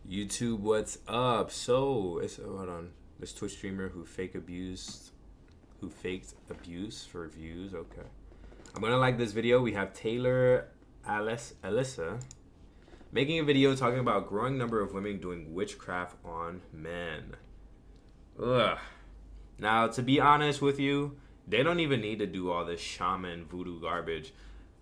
YouTube, what's up? So, hold on. This Twitch streamer who faked abuse for views. Okay. I'm gonna like this video. We have Taylor Alyssa making a video talking about growing number of women doing witchcraft on men. Ugh. Now, to be honest with you, they don't even need to do all this shaman voodoo garbage.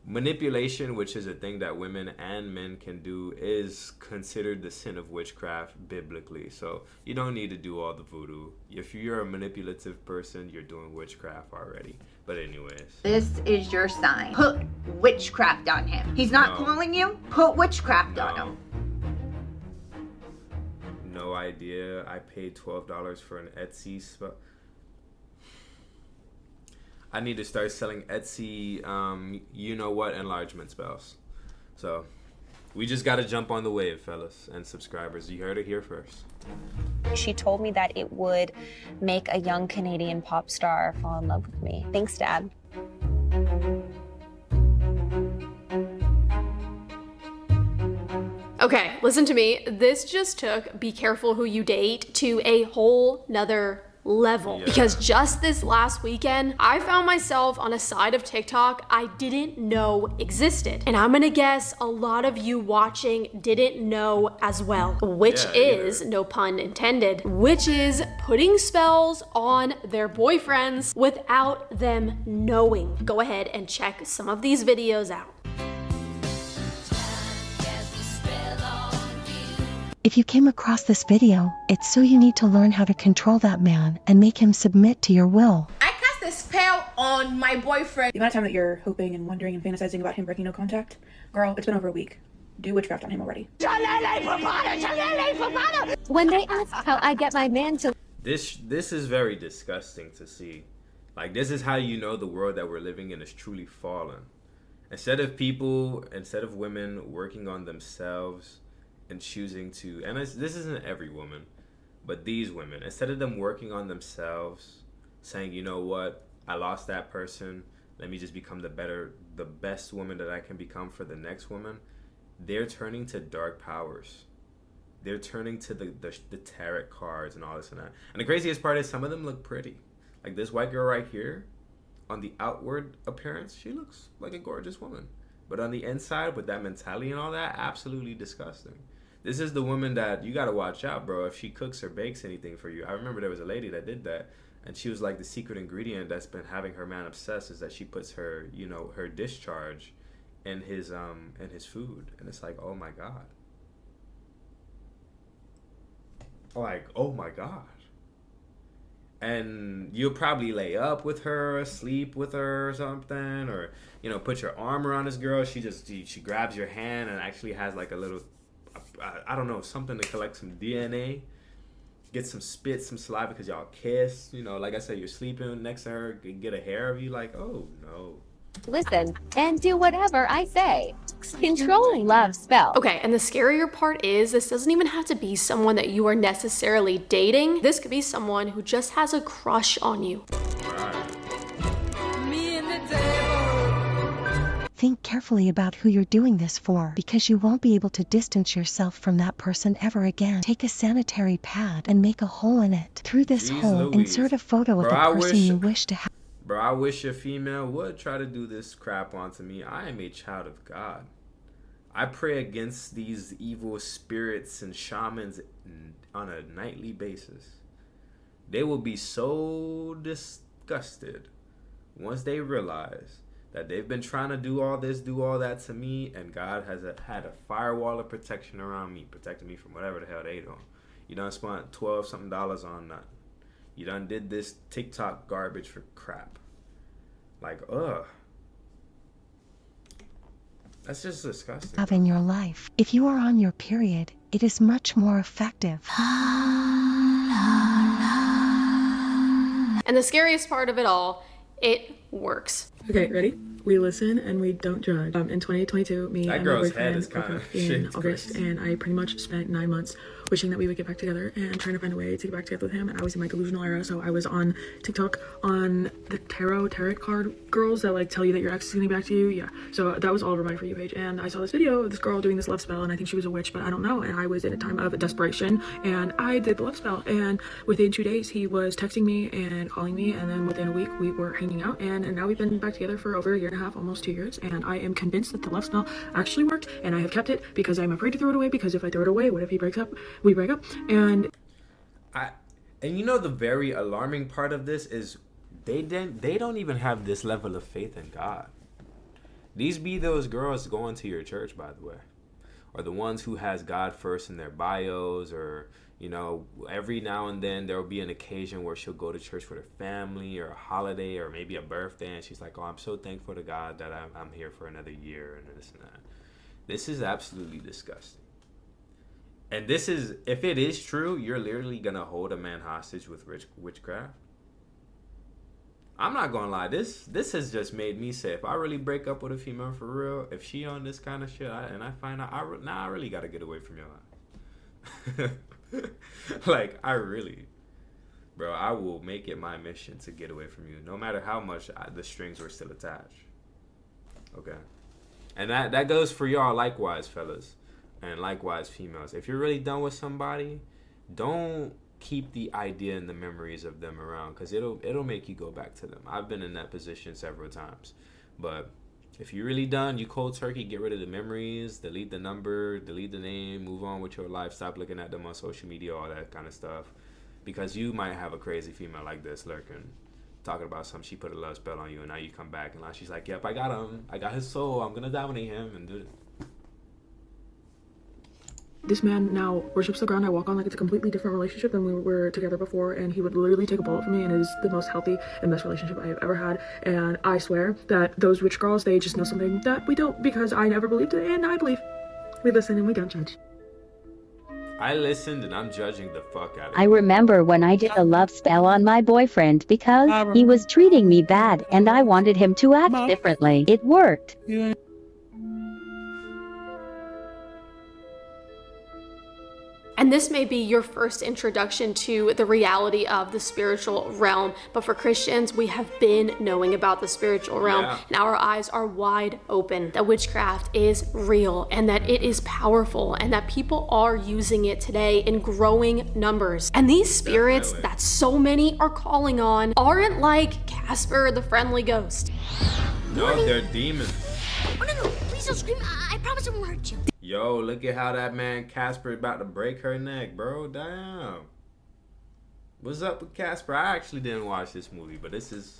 Manipulation, which is a thing that women and men can do, is considered the sin of witchcraft biblically. So you don't need to do all the voodoo. If you're a manipulative person, you're doing witchcraft already. But anyways. This is your sign. Put witchcraft on him. He's not calling you? Put witchcraft on him. No idea. I paid $12 for an Etsy spell. I need to start selling Etsy, you know what, enlargement spells. So, we just got to jump on the wave, fellas and subscribers. You heard it here first. She told me that it would make a young Canadian pop star fall in love with me. Thanks, Dad. Okay, listen to me. This just took be careful who you date to a whole nother level. Because just this last weekend, I found myself on a side of TikTok I didn't know existed. And I'm gonna guess a lot of you watching didn't know as well. Which is, no pun intended, which is putting spells on their boyfriends without them knowing. Go ahead and check some of these videos out. If you came across this video, it's so you need to learn how to control that man and make him submit to your will. I cast a spell on my boyfriend. The amount of time that you're hoping and wondering and fantasizing about him breaking no contact, girl, it's been over a week. Do witchcraft on him already. When they ask how I get my man to... This is very disgusting to see. Like, this is how you know the world that we're living in is truly fallen. Instead of women working on themselves and choosing to, and this isn't every woman, but these women, instead of them working on themselves, saying, you know what, I lost that person, let me just become the best woman that I can become for the next woman, they're turning to dark powers. They're turning to the tarot cards and all this and that. And the craziest part is some of them look pretty. Like this white girl right here, on the outward appearance, she looks like a gorgeous woman. But on the inside, with that mentality and all that, absolutely disgusting. This is the woman that you got to watch out, bro. If she cooks or bakes anything for you. I remember there was a lady that did that. And she was like, the secret ingredient that's been having her man obsessed is that she puts her, her discharge in his food. And it's like, oh my God. Like, oh my God. And you'll probably lay up with her, sleep with her or something. Or, put your arm around this girl. She grabs your hand and actually has like a little, I don't know, something to collect some DNA. Get some spit, some saliva because y'all kiss. Like I said, you're sleeping next to her, get a hair of you. Like, oh no. Listen and do whatever I say. Control love spell. Okay, and the scarier part is this doesn't even have to be someone that you are necessarily dating. This could be someone who just has a crush on you. Think carefully about who you're doing this for, because you won't be able to distance yourself from that person ever again. Take a sanitary pad and make a hole in it. Through this hole, insert a photo of the person you wish to have. Bro, I wish a female would try to do this crap onto me. I am a child of God. I pray against these evil spirits and shamans on a nightly basis. They will be so disgusted once they realize that they've been trying to do all this, do all that to me, and God has had a firewall of protection around me, protecting me from whatever the hell they doing. You done spent $12-something on nothing. You done did this TikTok garbage for crap. Like, ugh. That's just disgusting. Have in your life. If you are on your period, it is much more effective. And the scariest part of it all, it works. Okay, ready? We listen and we don't judge. In 2022, me and my boyfriend broke up in August, and I pretty much spent 9 months wishing that we would get back together and trying to find a way to get back together with him. And I was in my delusional era, so I was on TikTok on the tarot card girls that like tell you that your ex is getting back to you. Yeah, so that was all over my For You page, and I saw this video of this girl doing this love spell, and I think she was a witch, but I don't know. And I was in a time of desperation, and I did the love spell, and within 2 days he was texting me and calling me, and then within a week we were hanging out, and now we've been back together for over a year and a half, almost 2 years, and I am convinced that the love spell actually worked, and I have kept it because I'm afraid to throw it away, because if I throw it away, what if he breaks up? We break up. And you know, the very alarming part of this is they don't even have this level of faith in God. These be those girls going to your church, by the way, or the ones who has God first in their bios, or you know, every now and then there will be an occasion where she'll go to church with her family, or a holiday, or maybe a birthday, and she's like, oh, I'm so thankful to God that I'm here for another year, and this and that. This is absolutely disgusting. And this is, if it is true, you're literally going to hold a man hostage with witchcraft. I'm not going to lie. This has just made me say, if I really break up with a female for real, if she on this kind of shit, and I find out, I really got to get away from your life. Like, bro, I will make it my mission to get away from you, no matter how much the strings were still attached. Okay? And that goes for y'all likewise, fellas. And likewise, females. If you're really done with somebody, don't keep the idea and the memories of them around, because it'll make you go back to them. I've been in that position several times. But if you're really done, you cold turkey, get rid of the memories, delete the number, delete the name, move on with your life, stop looking at them on social media, all that kind of stuff. Because you might have a crazy female like this lurking, talking about something, she put a love spell on you, and now you come back and now she's like, yep, I got him. I got his soul. I'm going to dominate him and do it. This man now worships the ground I walk on like it's a completely different relationship than we were together before, and he would literally take a bullet for me, and it is the most healthy and best relationship I have ever had. And I swear that those witch girls, they just know something that we don't, because I never believed it, and I believe. We listen and we don't judge. I listened and I'm judging the fuck out of it. I remember when I did a love spell on my boyfriend because he was treating me bad and I wanted him to act differently. It worked. And this may be your first introduction to the reality of the spiritual realm. But for Christians, we have been knowing about the spiritual realm, and our eyes are wide open that witchcraft is real and that it is powerful and that people are using it today in growing numbers. And these spirits that so many are calling on aren't like Casper the Friendly Ghost. No, they're demons. Oh, no, please don't scream. I promise I won't hurt you. Yo, look at how that man Casper about to break her neck, bro. Damn. What's up with Casper? I actually didn't watch this movie, but this is...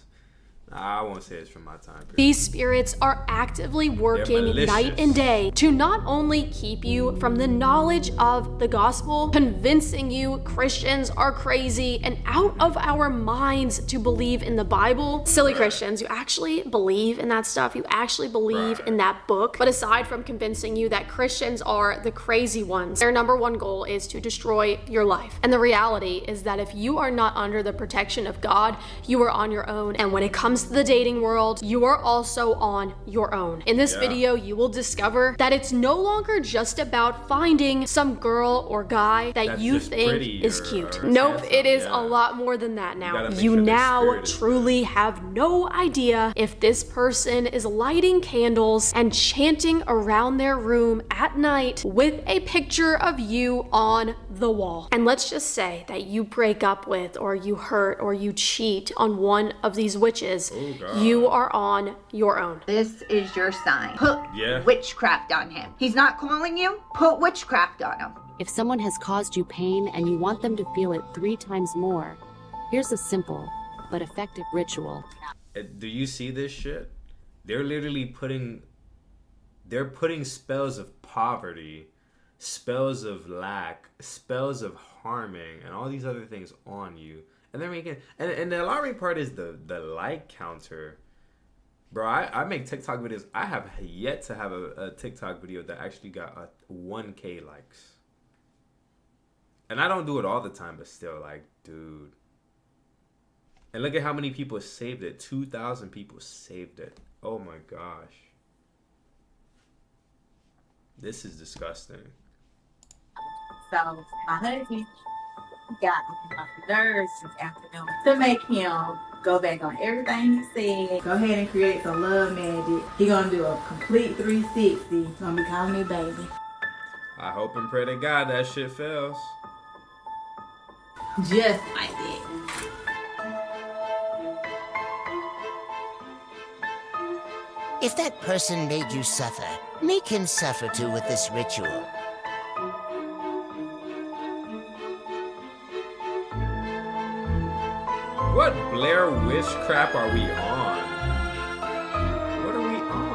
I won't say it's from my time period. These spirits are actively working night and day to not only keep you from the knowledge of the gospel, convincing you Christians are crazy and out of our minds to believe in the Bible. Silly Christians, you actually believe in that stuff. You actually believe in that book. But aside from convincing you that Christians are the crazy ones, their number one goal is to destroy your life. And the reality is that if you are not under the protection of God, you are on your own. And when it comes to the dating world, you are also on your own. In this video, you will discover that it's no longer just about finding some girl or guy that you think is cute. Nope, it is a lot more than that now. You now truly have no idea if this person is lighting candles and chanting around their room at night with a picture of you on the wall. And let's just say that you break up with, or you hurt, or you cheat on one of these witches. You are on your own. This is your sign. Put witchcraft on him. He's not calling you? Put witchcraft on him. If someone has caused you pain and you want them to feel it 3 times more, here's a simple but effective ritual. Do you see this shit? They're literally putting spells of poverty, spells of lack, spells of harming, and all these other things on you. And they're making, and the alarming part is the like counter. Bro, I make TikTok videos. I have yet to have a TikTok video that actually got 1K likes. And I don't do it all the time, but still, like, dude. And look at how many people saved it. 2,000 people saved it. Oh my gosh. This is disgusting. So my husband got on my nerves this afternoon to make him go back on everything he said. Go ahead and create some love magic. He gonna do a complete 360. He's gonna be calling me baby. I hope and pray to God that shit fails. Just like that. If that person made you suffer, make him suffer too with this ritual. What Blair Witch crap are we on? What are we on?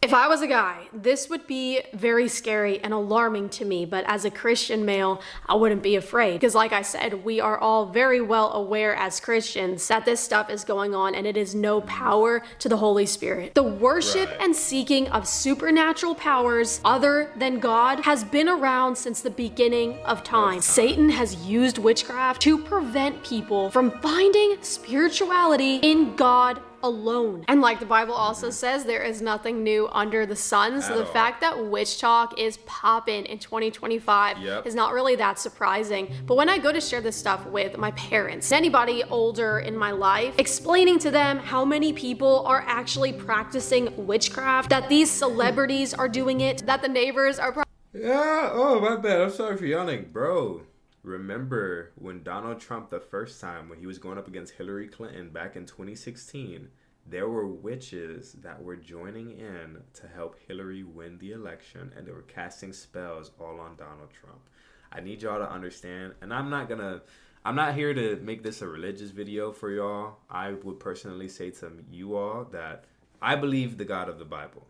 If I was a guy, this would be very scary and alarming to me, but as a Christian male, I wouldn't be afraid. Because like I said, we are all very well aware as Christians that this stuff is going on and it is no power to the Holy Spirit. The worship and seeking of supernatural powers other than God has been around since the beginning of time. Satan has used witchcraft to prevent people from finding spirituality in God alone. And like the Bible also says, there is nothing new under the sun. So the fact that witch talk is popping in 2025 is not really that surprising. But when I go to share this stuff with my parents, anybody older in my life, explaining to them how many people are actually practicing witchcraft, that these celebrities are doing it, that the neighbors are oh my bad, I'm sorry for yawning, bro. Remember when Donald Trump, the first time when he was going up against Hillary Clinton back in 2016, there were witches that were joining in to help Hillary win the election, and they were casting spells all on Donald Trump. I need y'all to understand, and I'm not here to make this a religious video for y'all. I would personally say to you all that I believe the God of the Bible.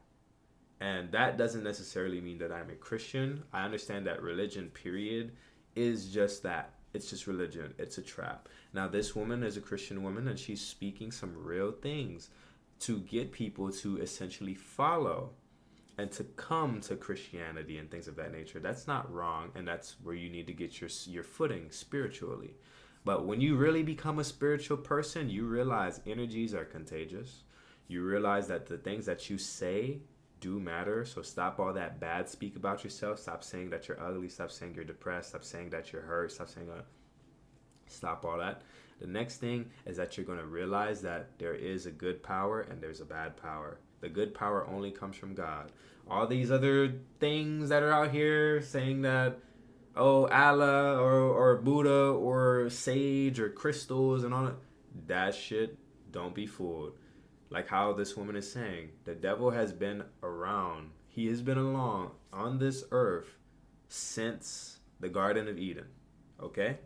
And that doesn't necessarily mean that I'm a Christian. I understand that religion, period, is just that. It's just religion. It's a trap. Now, this woman is a Christian woman, and she's speaking some real things to get people to essentially follow and to come to Christianity and things of that nature. That's not wrong, and that's where you need to get your footing spiritually. But when you really become a spiritual person, you realize energies are contagious. You realize that the things that you say do matter. So stop all that bad speak about yourself. Stop saying that you're ugly. Stop saying you're depressed. Stop saying that you're hurt. Stop all that. The next thing is that you're going to realize that there is a good power and there's a bad power. The good power only comes from God. All these other things that are out here saying that, oh, Allah or Buddha or sage or crystals and all that shit, don't be fooled. Like how this woman is saying, the devil has been around. He has been along on this earth since the Garden of Eden, okay?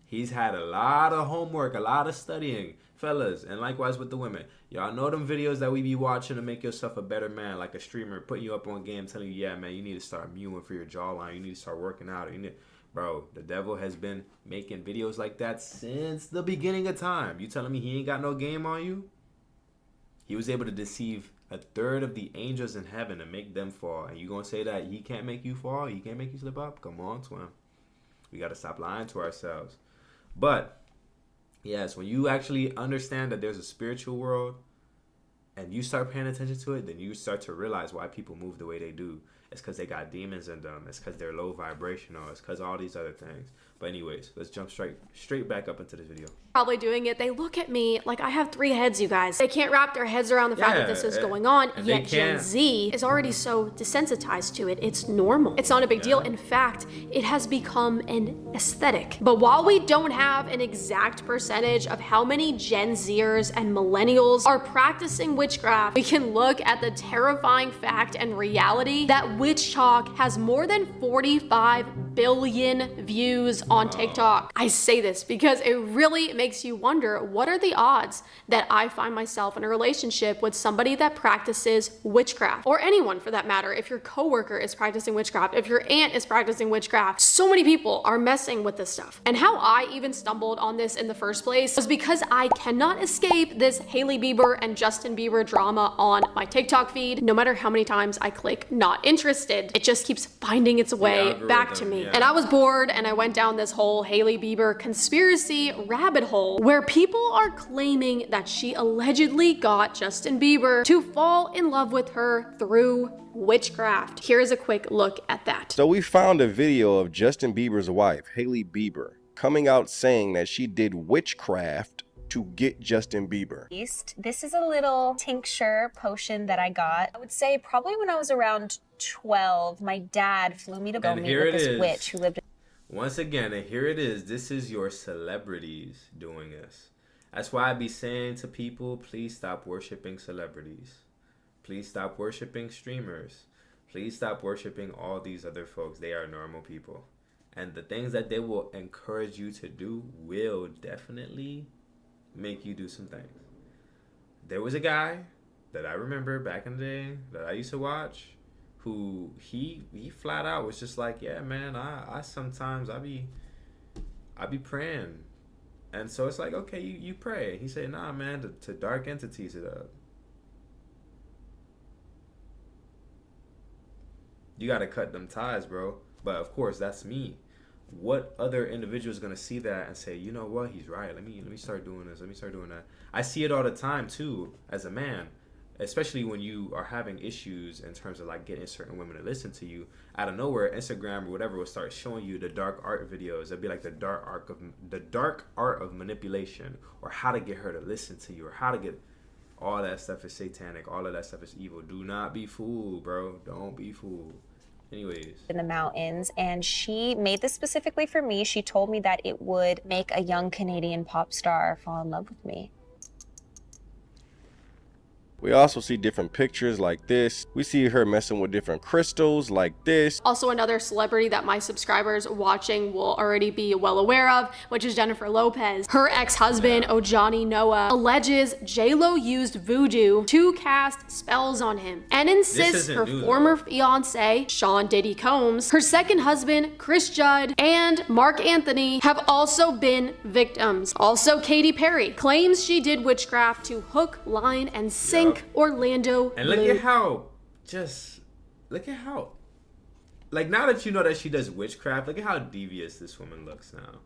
He's had a lot of homework, a lot of studying, fellas, and likewise with the women. Y'all know them videos that we be watching to make yourself a better man, like a streamer putting you up on game, telling you, yeah, man, you need to start mewing for your jawline. You need to start working out. Bro, the devil has been making videos like that since the beginning of time. You telling me he ain't got no game on you? He was able to deceive a third of the angels in heaven and make them fall. And you gonna say that he can't make you fall? He can't make you slip up? Come on, twin. We gotta stop lying to ourselves. But, yes, when you actually understand that there's a spiritual world and you start paying attention to it, then you start to realize why people move the way they do. It's because they got demons in them. It's because they're low vibrational. It's because all these other things. But anyways, let's jump straight back up into this video. Probably doing it. They look at me like I have 3 heads, you guys. They can't wrap their heads around the fact that this is going on, yet Gen Z is already so desensitized to it. It's normal. It's not a big deal. In fact, it has become an aesthetic. But while we don't have an exact percentage of how many Gen Zers and millennials are practicing witchcraft, we can look at the terrifying fact and reality that Witch Talk has more than 45 billion views on TikTok. I say this because it really makes you wonder, what are the odds that I find myself in a relationship with somebody that practices witchcraft? Or anyone for that matter. If your coworker is practicing witchcraft, if your aunt is practicing witchcraft, so many people are messing with this stuff. And how I even stumbled on this in the first place was because I cannot escape this Hailey Bieber and Justin Bieber drama on my TikTok feed. No matter how many times I click not interested, it just keeps finding its way back to me. me. And I was bored and I went down this whole Hailey Bieber conspiracy rabbit hole where people are claiming that she allegedly got Justin Bieber to fall in love with her through witchcraft. Here's a quick look at that. So we found a video of Justin Bieber's wife, Hailey Bieber, coming out saying that she did witchcraft to get Justin Bieber. This is a little tincture potion that I got. I would say probably when I was around 12, my dad flew me to go meet with this witch who lived in... Once again, and here it is. This is your celebrities doing this. That's why I be saying to people, please stop worshiping celebrities. Please stop worshiping streamers. Please stop worshiping all these other folks. They are normal people. And the things that they will encourage you to do will definitely make you do some things. There was a guy that I remember back in the day that I used to watch who he flat out was just like, yeah, man, I sometimes I be praying. And so it's like, okay, you pray. He said, nah, man, to dark entities it up. You got to cut them ties, bro. But of course, that's me. What other individual is going to see that and say, you know what, he's right. Let me start doing this. Let me start doing that. I see it all the time, too, as a man. Especially when you are having issues in terms of like getting certain women to listen to you. Out of nowhere, Instagram or whatever will start showing you the dark art videos. It'll be like the dark art of manipulation, or how to get her to listen to you, or how to get... All that stuff is satanic. All of that stuff is evil. Do not be fooled, bro. Don't be fooled. Anyways. In the mountains, and she made this specifically for me. She told me that it would make a young Canadian pop star fall in love with me. We also see different pictures like this. We see her messing with different crystals like this. Also, another celebrity that my subscribers watching will already be well aware of, which is Jennifer Lopez. Her ex-husband, Ojani Noah, alleges J-Lo used voodoo to cast spells on him and insists her former fiance, Sean Diddy Combs, her second husband, Chris Judd, and Mark Anthony have also been victims. Also, Katy Perry claims she did witchcraft to hook, line, and sink Orlando and look at how like, now that you know that she does witchcraft, look at how devious this woman looks now.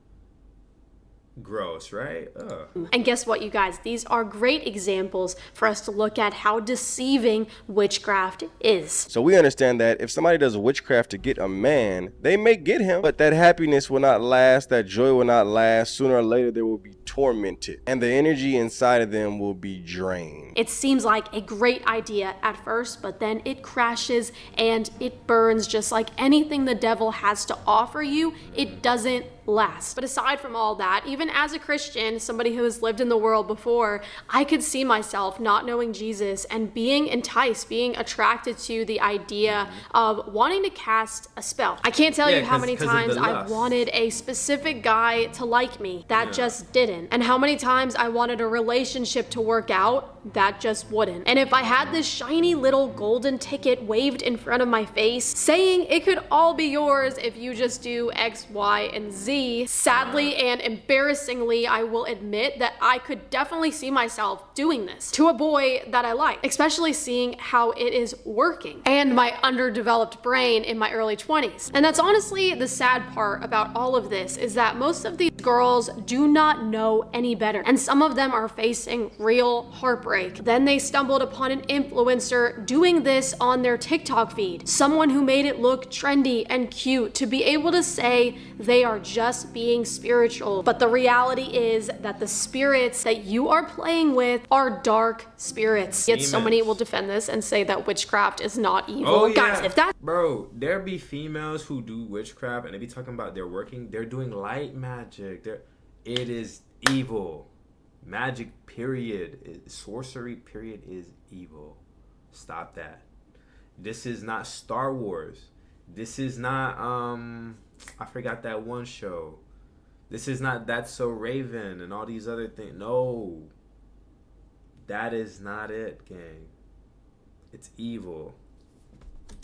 Gross, right? Ugh. And guess what, you guys? These are great examples for us to look at how deceiving witchcraft is. So we understand that if somebody does witchcraft to get a man, they may get him, but that happiness will not last, that joy will not last. Sooner or later, they will be tormented, and the energy inside of them will be drained. It seems like a great idea at first, but then it crashes and it burns. Just like anything the devil has to offer you, it doesn't last. But aside from all that, even as a Christian, somebody who has lived in the world before, I could see myself not knowing Jesus and being enticed, being attracted to the idea of wanting to cast a spell. I can't tell you how many times I've wanted a specific guy to like me. That just didn't. And how many times I wanted a relationship to work out. That just wouldn't. And if I had this shiny little golden ticket waved in front of my face saying it could all be yours if you just do X, Y, and Z, sadly and embarrassingly, I will admit that I could definitely see myself doing this to a boy that I like, especially seeing how it is working and my underdeveloped brain in my early 20s. And that's honestly the sad part about all of this, is that most of these girls do not know any better, and some of them are facing real heartbreak. Then they stumbled upon an influencer doing this on their TikTok feed, someone who made it look trendy and cute to be able to say they are just being spiritual. But the reality is that the spirits that you are playing with are dark spirits. Yet so many will defend this and say that witchcraft is not evil. Oh, yeah. Guys, if that... Bro, there be females who do witchcraft and they be talking about they're doing light magic. It is evil. Magic, period. Sorcery, period, is evil. Stop that. This is not Star Wars. This is not, I forgot that one show. This is not That's So Raven and all these other things. No. That is not it, gang. It's evil.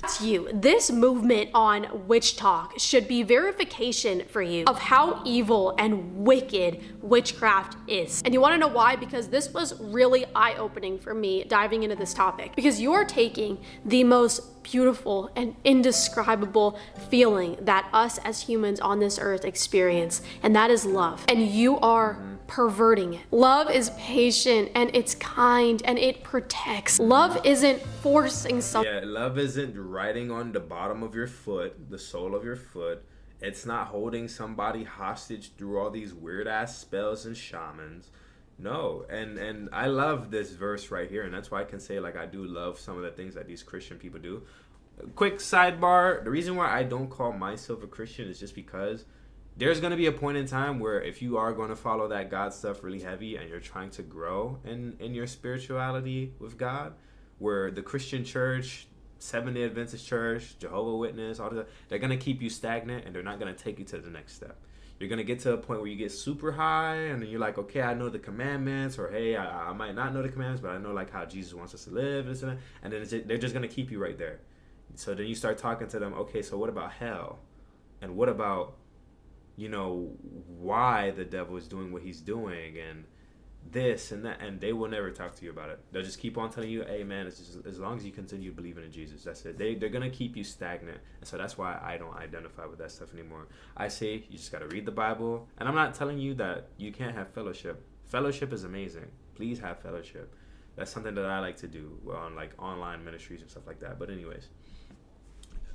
That's you. This movement on witch talk should be verification for you of how evil and wicked witchcraft is. And you want to know why? Because this was really eye-opening for me diving into this topic. Because you're taking the most beautiful and indescribable feeling that us as humans on this earth experience, and that is love. And you are perverting it. Love is patient and it's kind and it protects. Love isn't forcing something. Yeah, love isn't writing on the bottom of your foot, the sole of your foot. It's not holding somebody hostage through all these weird ass spells and shamans. No, and I love this verse right here, and that's why I can say, like, I do love some of the things that these Christian people do. Quick sidebar, the reason why I don't call myself a Christian is just because there's going to be a point in time where if you are going to follow that God stuff really heavy and you're trying to grow in your spirituality with God, where the Christian church, Seventh-day Adventist church, Jehovah's Witness, all that, they're going to keep you stagnant and they're not going to take you to the next step. You're going to get to a point where you get super high and then you're like, okay, I know the commandments, or hey, I might not know the commandments, but I know like how Jesus wants us to live, and then they're just going to keep you right there. So then you start talking to them, okay, so what about hell? And what about, you know, why the devil is doing what he's doing and this and that, and they will never talk to you about it. They'll just keep on telling you, hey man, it's just, as long as you continue believing in Jesus, that's it. They're going to keep you stagnant. And so that's why I don't identify with that stuff anymore. I say you just got to read the Bible. And I'm not telling you that you can't have fellowship. Fellowship is amazing. Please have fellowship. That's something that I like to do on like online ministries and stuff like that. But anyways,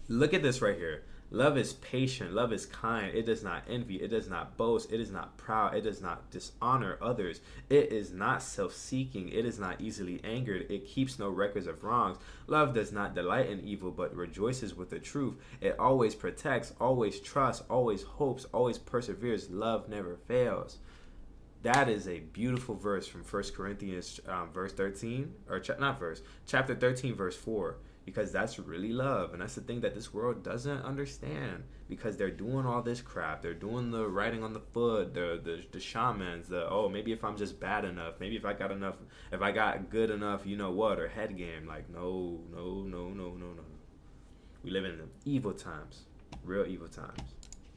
look at this right here. Love is patient. Love is kind. It does not envy. It does not boast. It is not proud. It does not dishonor others. It is not self-seeking. It is not easily angered. It keeps no records of wrongs. Love does not delight in evil, but rejoices with the truth. It always protects, always trusts, always hopes, always perseveres. Love never fails. That is a beautiful verse from 1 Corinthians chapter 13, verse 4. Because that's really love, and that's the thing that this world doesn't understand, because they're doing all this crap. They're doing the writing on the foot, the shamans, maybe if I'm just bad enough, maybe if I got good enough, you know what, or head game. Like no. We live in evil times, real evil times.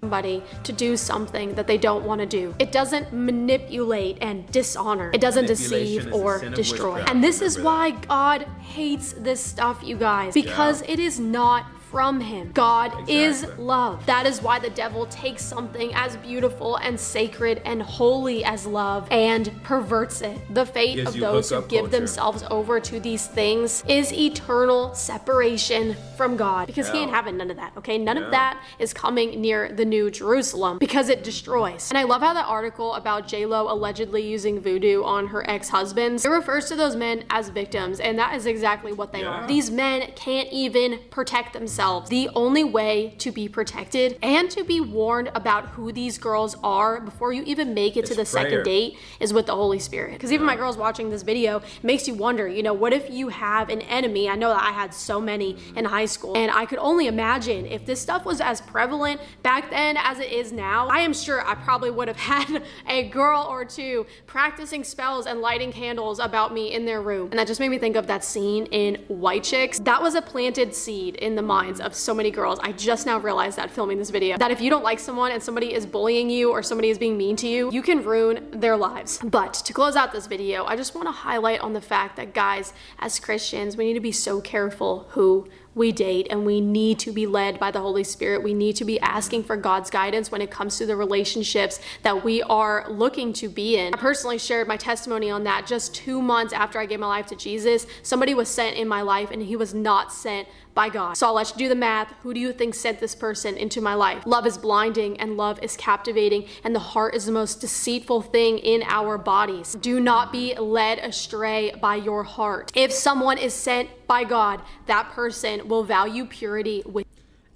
Somebody to do something that they don't want to do. It doesn't manipulate and dishonor. It doesn't deceive or destroy. And this is why God hates this stuff, you guys, because it is not from him. God is love. That is why the devil takes something as beautiful and sacred and holy as love and perverts it. The fate of those who give themselves over to these things is eternal separation from God, because he ain't having none of that, okay? None of that is coming near the New Jerusalem, because it destroys. And I love how that article about J-Lo allegedly using voodoo on her ex-husbands, it refers to those men as victims, and that is exactly what they are. These men can't even protect themselves. The only way to be protected and to be warned about who these girls are before you even make it to the second date is with the Holy Spirit. Because even my girls watching this video, it makes you wonder, you know, what if you have an enemy? I know that I had so many in high school, and I could only imagine if this stuff was as prevalent back then as it is now. I am sure I probably would have had a girl or two practicing spells and lighting candles about me in their room. And that just made me think of that scene in White Chicks. That was a planted seed in the minds of so many girls. I just now realized that filming this video, that if you don't like someone and somebody is bullying you or somebody is being mean to you, you can ruin their lives. But to close out this video, I just want to highlight on the fact that, guys, as Christians, we need to be so careful who we date, and we need to be led by the Holy Spirit. We need to be asking for God's guidance when it comes to the relationships that we are looking to be in. I personally shared my testimony on that just 2 months after I gave my life to Jesus. Somebody was sent in my life, and he was not sent by God. So I'll let you do the math. Who do you think sent this person into my life? Love is blinding and love is captivating, and the heart is the most deceitful thing in our bodies. Do not be led astray by your heart. If someone is sent by God, that person will value purity with.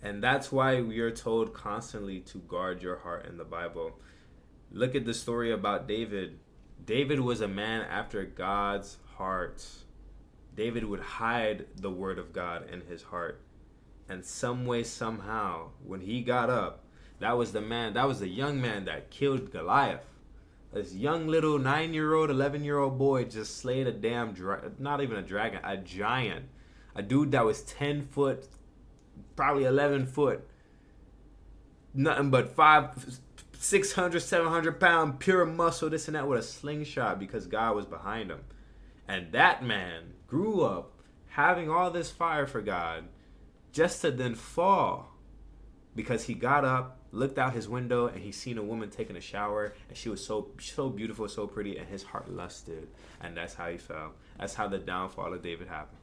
And that's why we are told constantly to guard your heart in the Bible. Look at the story about David. David was a man after God's heart. David would hide the word of God in his heart. And some way, somehow, when he got up, that was the young man that killed Goliath. This young little 9-year-old, 11-year-old boy just slayed a damn, not even a dragon, a giant. A dude that was 10 foot probably 11 foot, nothing but 600, 700 pound pure muscle, this and that, with a slingshot because God was behind him. And that man grew up having all this fire for God just to then fall because he got up, looked out his window, and he seen a woman taking a shower, and she was so beautiful, so pretty, and his heart lusted, and that's how he fell. That's how the downfall of David happened.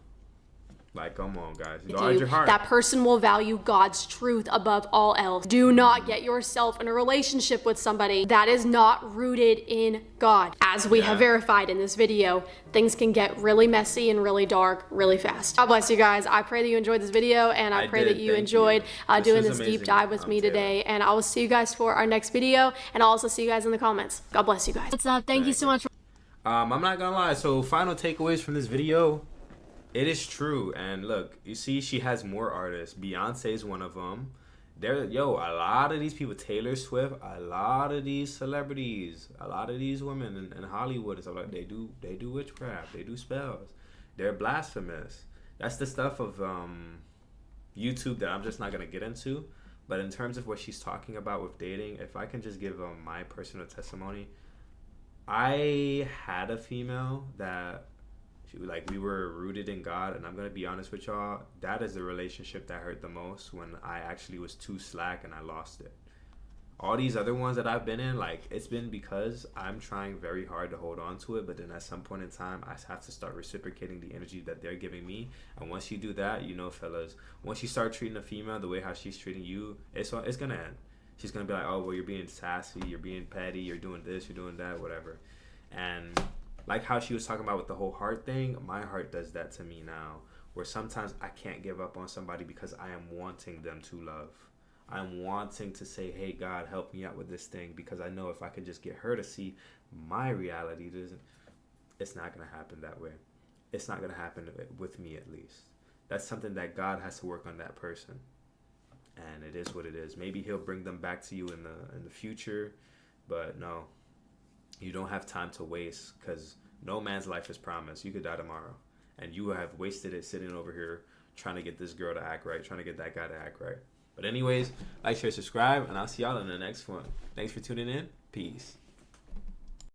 Like, come on, guys. Guard your heart. That person will value God's truth above all else. Do not get yourself in a relationship with somebody that is not rooted in God. As we have verified in this video, things can get really messy and really dark really fast. God bless you guys. I pray that you enjoyed this video, and I pray that you enjoyed doing this deep dive with me today. And I will see you guys for our next video, and I'll also see you guys in the comments. God bless you guys. What's up? Thank you so much. I'm not gonna lie. So final takeaways from this video. It is true, and look, you see, she has more artists. Beyonce's one of them. A lot of these people, Taylor Swift, a lot of these celebrities, a lot of these women in Hollywood and stuff like that, they do witchcraft, they do spells, they're blasphemous. That's the stuff of YouTube that I'm just not gonna get into. But in terms of what she's talking about with dating, if I can just give my personal testimony, I had a female that. We were rooted in God, and I'm gonna be honest with y'all, that is the relationship that hurt the most, when I actually was too slack and I lost it. All these other ones that I've been in, it's been because I'm trying very hard to hold on to it, but then at some point in time I have to start reciprocating the energy that they're giving me. And once you do that, fellas, once you start treating a female the way how she's treating you, it's gonna end. She's gonna be like, oh well, you're being sassy, you're being petty, you're doing this, you're doing that, whatever. And like how she was talking about with the whole heart thing, my heart does that to me now, where sometimes I can't give up on somebody because I am wanting them to love. I'm wanting to say, hey, God, help me out with this thing, because I know if I could just get her to see my reality, it's not going to happen that way. It's not going to happen with me, at least. That's something that God has to work on that person. And it is what it is. Maybe he'll bring them back to you in the future, but no. You don't have time to waste, because no man's life is promised. You could die tomorrow, and you have wasted it sitting over here trying to get this girl to act right, trying to get that guy to act right. But anyways, like, share, subscribe, and I'll see y'all in the next one. Thanks for tuning in. Peace.